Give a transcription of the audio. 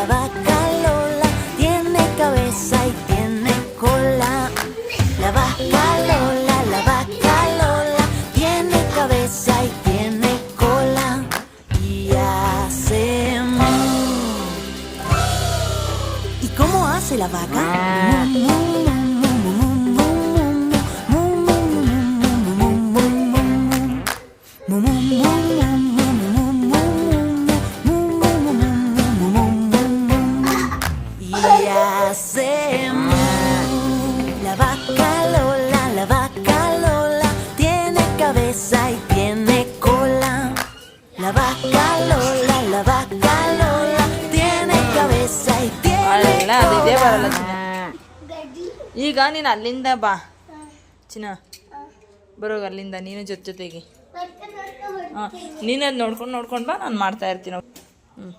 vaca Lola tiene cabeza y tiene cola. La vaca Lola tiene cabeza y tiene cola y hace mu. ¿Y cómo hace la vaca? Y hace mu. La vaca Lola tiene cabeza y tiene cola. La vaca Lola tiene cabeza y tiene ಅಲ್ಲ ಅದು ಇದೇ ಬರಲ್ಲ cola. ಚಿನ್ನ. ಈಗ ನೀನು ಅಲ್ಲಿಂದ ಬಾ ಚಿನ್ನ, ಬರೋಗ ಅಲ್ಲಿಂದ ನೀನು ಜೊತೆಗೆ. ಹಾಂ, ನೀನು ಅದು ನೋಡ್ಕೊಂಡು ಬಾ, ನಾನು ಮಾಡ್ತಾ ಇರ್ತೀನಿ. ಹ್ಞೂ.